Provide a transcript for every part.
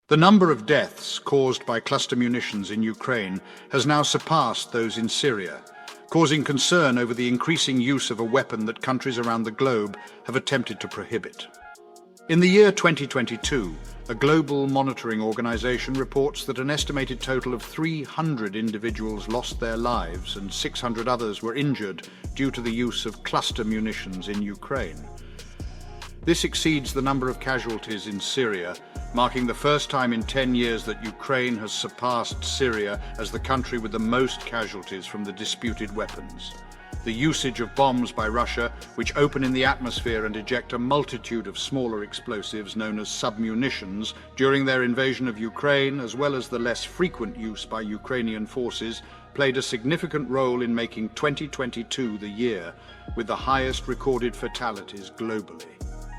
The number of deaths caused by cluster munitions in Ukraine has now surpassed those in Syria, causing concern over the increasing use of a weapon that countries around the globe have attempted to prohibit. In the year 2022, a global monitoring organization reports that an estimated total of 300 individuals lost their lives and 600 others were injured due to the use of cluster munitions in Ukraine. This exceeds the number of casualties in Syria, marking the first time in 10 years that Ukraine has surpassed Syria as the country with the most casualties from the disputed weapons. The usage of bombs by Russia, which open in the atmosphere and eject a multitude of smaller explosives known as submunitions during their invasion of Ukraine, as well as the less frequent use by Ukrainian forces, played a significant role in making 2022 the year with the highest recorded fatalities globally.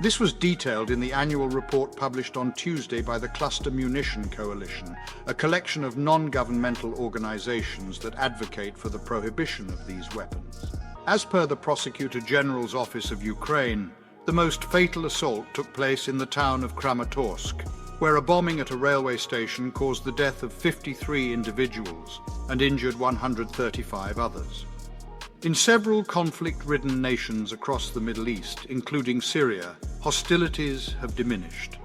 This was detailed in the annual report published on Tuesday by the Cluster Munition Coalition, a collection of non-governmental organizations that advocate for the prohibition of these weapons. As per the Prosecutor General's Office of Ukraine, the most fatal assault took place in the town of Kramatorsk, where a bombing at a railway station caused the death of 53 individuals and injured 135 others. In several conflict-ridden nations across the Middle East, including Syria, hostilities have diminished.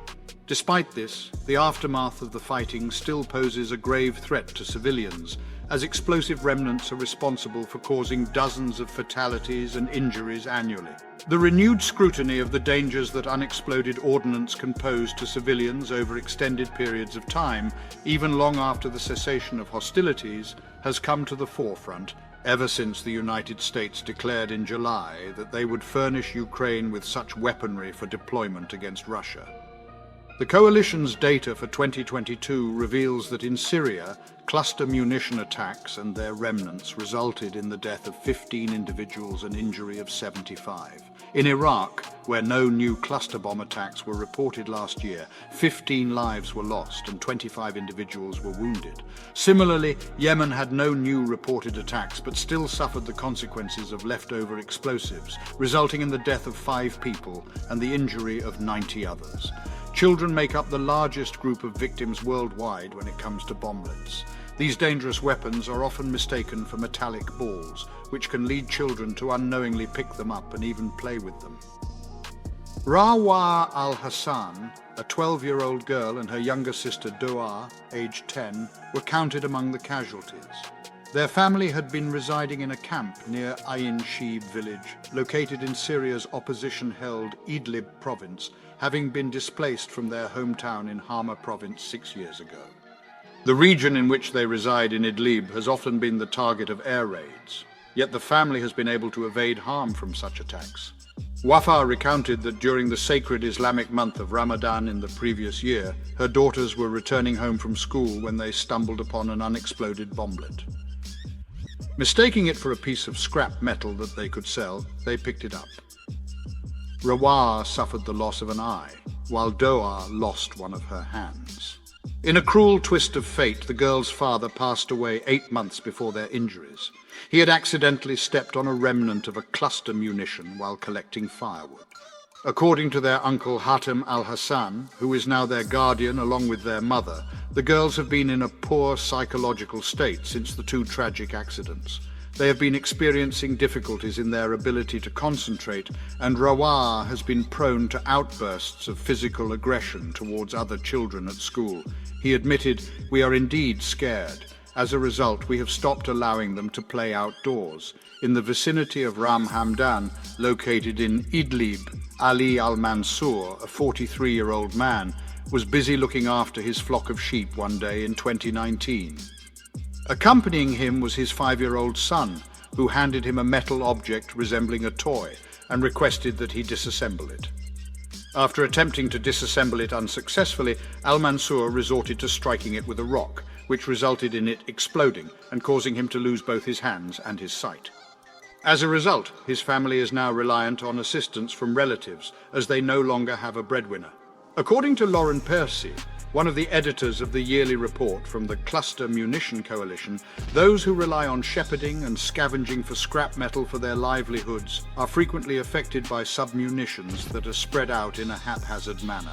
Despite this, the aftermath of the fighting still poses a grave threat to civilians, as explosive remnants are responsible for causing dozens of fatalities and injuries annually. The renewed scrutiny of the dangers that unexploded ordnance can pose to civilians over extended periods of time, even long after the cessation of hostilities, has come to the forefront ever since the United States declared in July that they would furnish Ukraine with such weaponry for deployment against Russia. The coalition's data for 2022 reveals that in Syria, cluster munition attacks and their remnants resulted in the death of 15 individuals and injury of 75. In Iraq, where no new cluster bomb attacks were reported last year, 15 lives were lost and 25 individuals were wounded. Similarly, Yemen had no new reported attacks but still suffered the consequences of leftover explosives, resulting in the death of 5 people and the injury of 90 others. Children make up the largest group of victims worldwide when it comes to bomblets. These dangerous weapons are often mistaken for metallic balls, which can lead children to unknowingly pick them up and even play with them. Rawa al-Hassan, a 12-year-old girl, and her younger sister Doa, aged 10, were counted among the casualties. Their family had been residing in a camp near Ain Shib village, located in Syria's opposition-held Idlib province, having been displaced from their hometown in Hama province 6 years ago. The region in which they reside in Idlib has often been the target of air raids, yet the family has been able to evade harm from such attacks. Wafa recounted that during the sacred Islamic month of Ramadan in the previous year, her daughters were returning home from school when they stumbled upon an unexploded bomblet. Mistaking it for a piece of scrap metal that they could sell, they picked it up. Rawa suffered the loss of an eye, while Doa lost one of her hands. In a cruel twist of fate, the girl's father passed away 8 months before their injuries. He had accidentally stepped on a remnant of a cluster munition while collecting firewood. According to their uncle Hatem al-Hassan, who is now their guardian along with their mother, the girls have been in a poor psychological state since the 2 tragic accidents. They have been experiencing difficulties in their ability to concentrate, and Rawa has been prone to outbursts of physical aggression towards other children at school. He admitted, "We are indeed scared. As a result, we have stopped allowing them to play outdoors." In the vicinity of Ram Hamdan, located in Idlib, Ali al-Mansour, a 43-year-old man, was busy looking after his flock of sheep one day in 2019. Accompanying him was his 5-year-old son, who handed him a metal object resembling a toy and requested that he disassemble it. After attempting to disassemble it unsuccessfully, al-Mansour resorted to striking it with a rock, which resulted in it exploding and causing him to lose both his hands and his sight. As a result, his family is now reliant on assistance from relatives, as they no longer have a breadwinner. According to Lauren Percy, one of the editors of the yearly report from the Cluster Munition Coalition, those who rely on shepherding and scavenging for scrap metal for their livelihoods are frequently affected by submunitions that are spread out in a haphazard manner.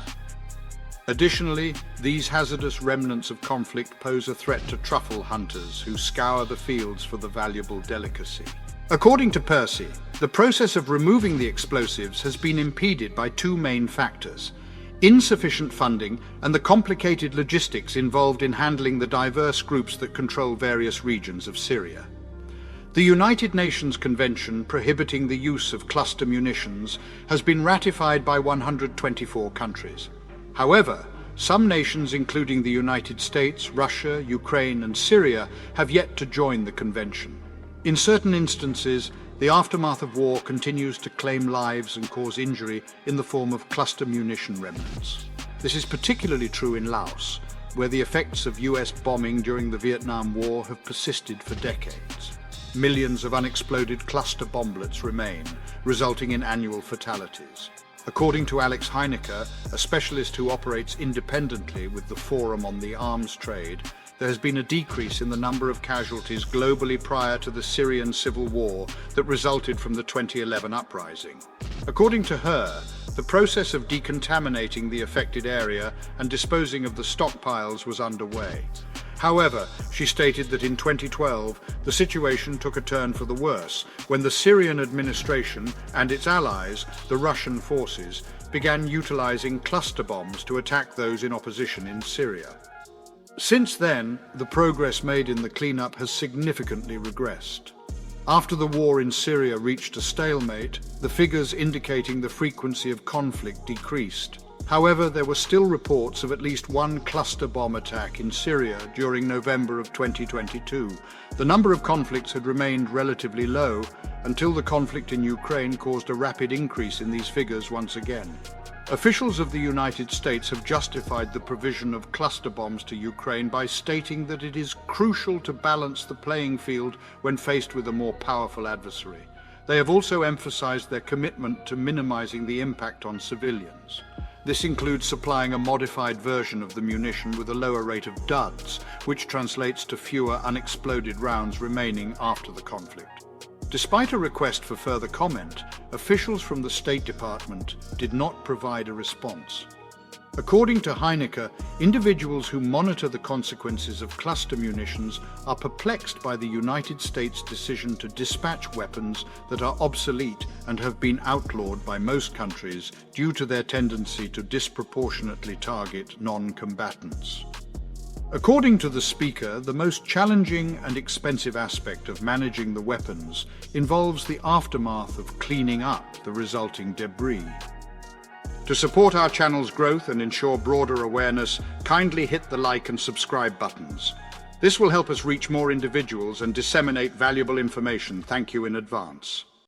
Additionally, these hazardous remnants of conflict pose a threat to truffle hunters who scour the fields for the valuable delicacy. According to Percy, the process of removing the explosives has been impeded by two main factors: insufficient funding and the complicated logistics involved in handling the diverse groups that control various regions of Syria. The United Nations Convention prohibiting the use of cluster munitions has been ratified by 124 countries. However, some nations, including the United States, Russia, Ukraine, and Syria, have yet to join the convention. In certain instances, the aftermath of war continues to claim lives and cause injury in the form of cluster munition remnants. This is particularly true in Laos, where the effects of US bombing during the Vietnam War have persisted for decades. Millions of unexploded cluster bomblets remain, resulting in annual fatalities. According to Alex Heinecker, a specialist who operates independently with the Forum on the Arms Trade, there has been a decrease in the number of casualties globally prior to the Syrian civil war that resulted from the 2011 uprising. According to her, the process of decontaminating the affected area and disposing of the stockpiles was underway. However, she stated that in 2012, the situation took a turn for the worse when the Syrian administration and its allies, the Russian forces, began utilizing cluster bombs to attack those in opposition in Syria. Since then, the progress made in the cleanup has significantly regressed. After the war in Syria reached a stalemate, the figures indicating the frequency of conflict decreased. However, there were still reports of at least one cluster bomb attack in Syria during November of 2022. The number of conflicts had remained relatively low until the conflict in Ukraine caused a rapid increase in these figures once again. Officials of the United States have justified the provision of cluster bombs to Ukraine by stating that it is crucial to balance the playing field when faced with a more powerful adversary. They have also emphasized their commitment to minimizing the impact on civilians. This includes supplying a modified version of the munition with a lower rate of duds, which translates to fewer unexploded rounds remaining after the conflict. Despite a request for further comment, officials from the State Department did not provide a response. According to Heinecker, individuals who monitor the consequences of cluster munitions are perplexed by the United States' decision to dispatch weapons that are obsolete and have been outlawed by most countries due to their tendency to disproportionately target non-combatants. According to the speaker, the most challenging and expensive aspect of managing the weapons involves the aftermath of cleaning up the resulting debris. To support our channel's growth and ensure broader awareness, kindly hit the like and subscribe buttons. This will help us reach more individuals and disseminate valuable information. Thank you in advance.